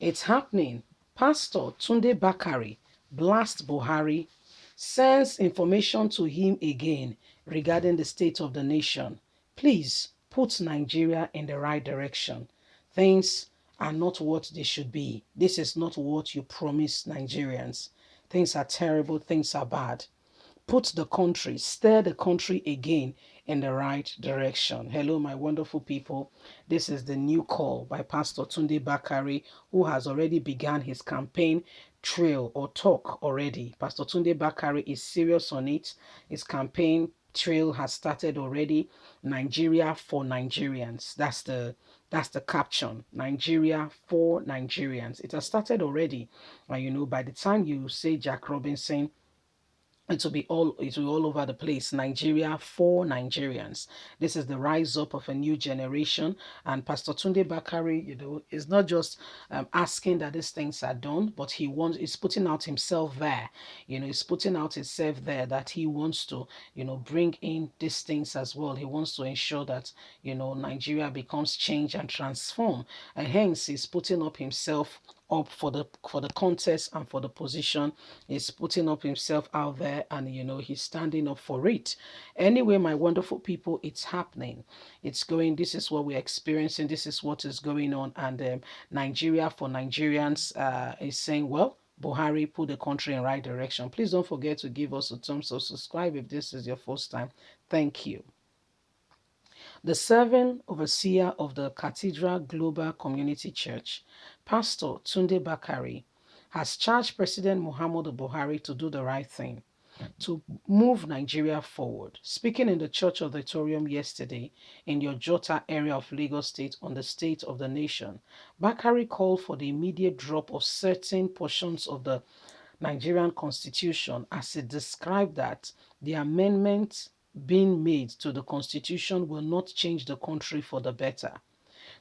It's happening. Pastor Tunde Bakare blasts Buhari, sends information to him again regarding the state of the nation. Please put Nigeria in the right direction. Things are not what they should be. This is not what you promised Nigerians. Things are terrible. Things are bad. Put the country, steer the country again in the right direction. Hello, my wonderful people. This is the new call by Pastor Tunde Bakare, who has already begun his campaign trail or talk already. Pastor Tunde Bakare is serious on it. His campaign trail has started already. Nigeria for Nigerians. That's the caption. Nigeria for Nigerians. It has started already. And by the time you say Jack Robinson, it will be all over the place. Nigeria for Nigerians. This is the rise up of a new generation. And Pastor Tunde Bakare, is not just asking that these things are done, but he's putting out himself there. He's putting out himself there that he wants to, bring in these things as well. He wants to ensure that, Nigeria becomes changed and transformed. And hence he's putting up himself up for the contest and for the position. He's putting up himself out there, and he's standing up for it. Anyway, my wonderful people, it's happening. It's going. This is what we're experiencing. This is what is going on. And Nigeria for Nigerians is saying, well, Buhari put the country in right direction. Please don't forget to give us a thumbs up, subscribe if this is your first time. Thank you. The serving overseer of the Cathedral Global Community Church, Pastor Tunde Bakare, has charged President Muhammadu Buhari to do the right thing, to move Nigeria forward. Speaking in the church auditorium yesterday in the Ojota area of Lagos State on the state of the nation, Bakare called for the immediate drop of certain portions of the Nigerian constitution, as he described that the amendment being made to the constitution will not change the country for the better.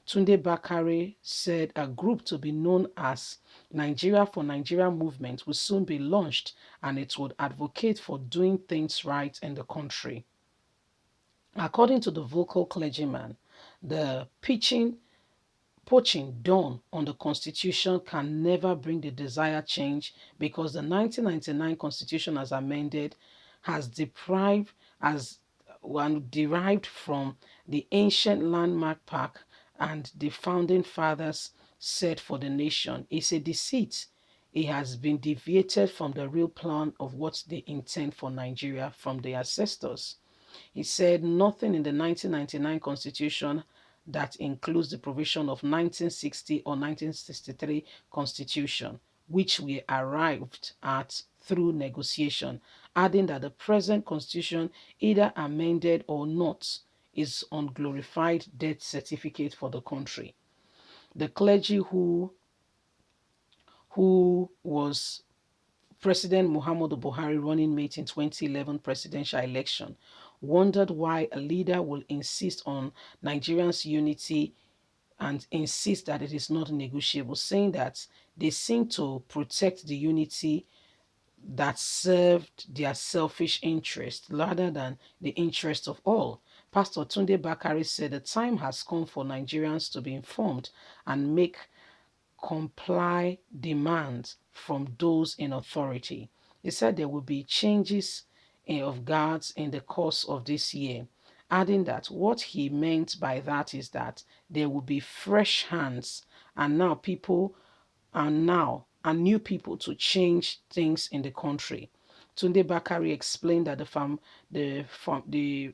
Tunde Bakare said a group to be known as Nigeria for Nigeria movement will soon be launched, and it would advocate for doing things right in the country. According to the vocal clergyman, the poaching done on the constitution can never bring the desired change, because the 1999 constitution as amended has derived from the ancient landmark park and the founding fathers set for the nation. It's a deceit. It has been deviated from the real plan of what they intend for Nigeria from their ancestors. He said nothing in the 1999 constitution that includes the provision of 1960 or 1963 constitution, which we arrived at through negotiation, adding that the present constitution, either amended or not, is unglorified death certificate for the country. The clergy who was President Muhammadu Buhari running mate in 2011 presidential election wondered why a leader will insist on Nigerians' unity and insist that it is not negotiable, saying that they seem to protect the unity that served their selfish interest rather than the interest of all. Pastor Tunde Bakare said the time has come for Nigerians to be informed and make comply demands from those in authority. He said there will be changes of guards in the course of this year, adding that what he meant by that is that there will be fresh hands and new people to change things in the country. Tunde Bakare explained that the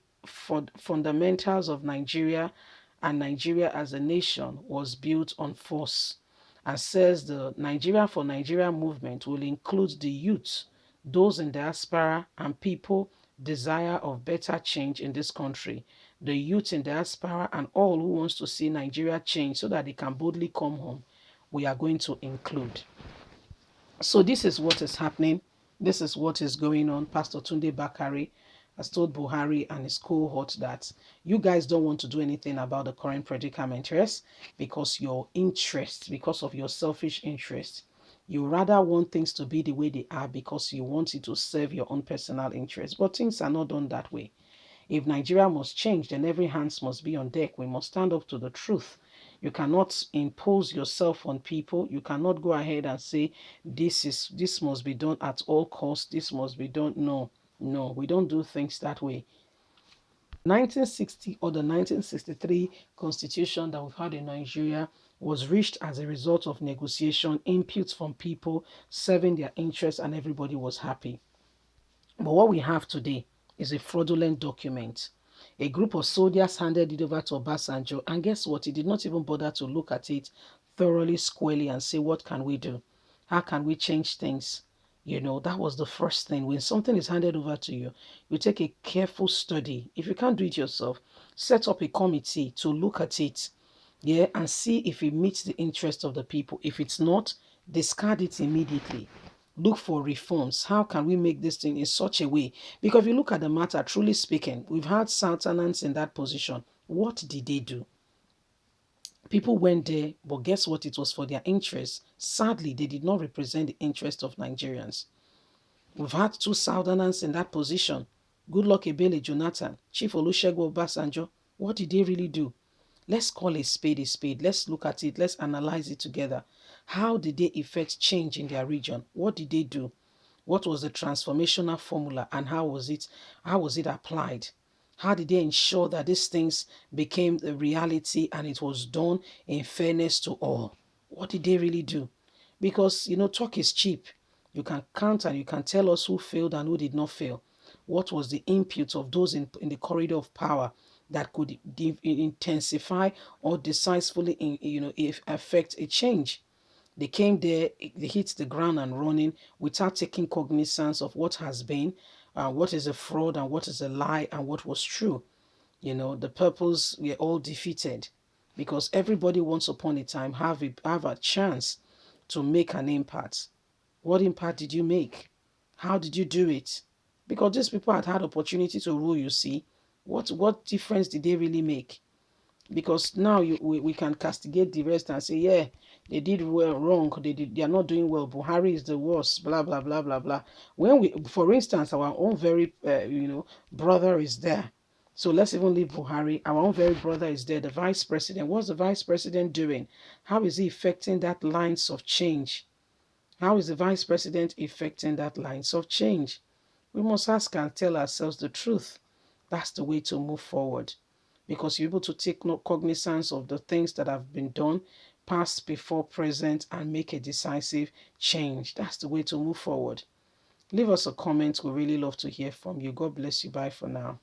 fundamentals of Nigeria and Nigeria as a nation was built on force, and says the Nigeria for Nigeria movement will include the youth, those in diaspora, and people desire of better change in this country. The youth in diaspora and all who wants to see Nigeria change so that they can boldly come home, we are going to include. So this is what is happening. This is what is going on. Pastor Tunde Bakare has told Buhari and his cohort that you guys don't want to do anything about the current predicament, yes, because because of your selfish interest. You rather want things to be the way they are because you want it to serve your own personal interest. But things are not done that way. If Nigeria must change, then every hands must be on deck. We must stand up to the truth. You cannot impose yourself on people. You cannot go ahead and say this must be done at all costs. This must be done. No, no, we don't do things that way. 1960 or the 1963 constitution that we've had in Nigeria was reached as a result of negotiation, inputs from people serving their interests, and everybody was happy. But what we have today is a fraudulent document. A group of soldiers handed it over to Obasanjo, and guess what? He did not even bother to look at it thoroughly, squarely, and say, what can we do? How can we change things? That was the first thing. When something is handed over to you, you take a careful study. If you can't do it yourself, set up a committee to look at it, yeah, and see if it meets the interest of the people. If it's not, discard it immediately. Look for reforms. How can we make this thing in such a way? Because if you look at the matter, truly speaking, we've had Sultanans in that position. What did they do? People went there, but guess what? It was for their interests. Sadly, they did not represent the interest of Nigerians. We've had two Southerners in that position. Goodluck Ebele Jonathan, Chief Olusegun Obasanjo. What did they really do? Let's call a spade a spade. Let's look at it. Let's analyze it together. How did they effect change in their region? What did they do? What was the transformational formula and how was it applied? How did they ensure that these things became a reality and it was done in fairness to all? What did they really do? Because, talk is cheap. You can count and you can tell us who failed and who did not fail. What was the input of those in the corridor of power that could intensify or decisively, affect a change? They came there, they hit the ground and running without taking cognizance of what has been, what is a fraud and what is a lie and what was true. The purpose were all defeated because everybody once upon a time have a chance to make an impact. What impact did you make? How did you do it? Because these people had opportunity to rule, you see. What difference did they really make? Because now we can castigate the rest and say, yeah, they did well wrong, they are not doing well, Buhari is the worst, blah blah blah blah blah. When we, for instance, our own very brother is there. So let's even leave Buhari. Our own very brother is there, the vice president. What's the vice president doing? How is he affecting that lines of change? How is the vice president affecting that lines of change? We must ask and tell ourselves the truth. That's the way to move forward, because you're able to take no cognizance of the things that have been done, past, before, present, and make a decisive change. That's the way to move forward. Leave us a comment. We really love to hear from you. God bless you. Bye for now.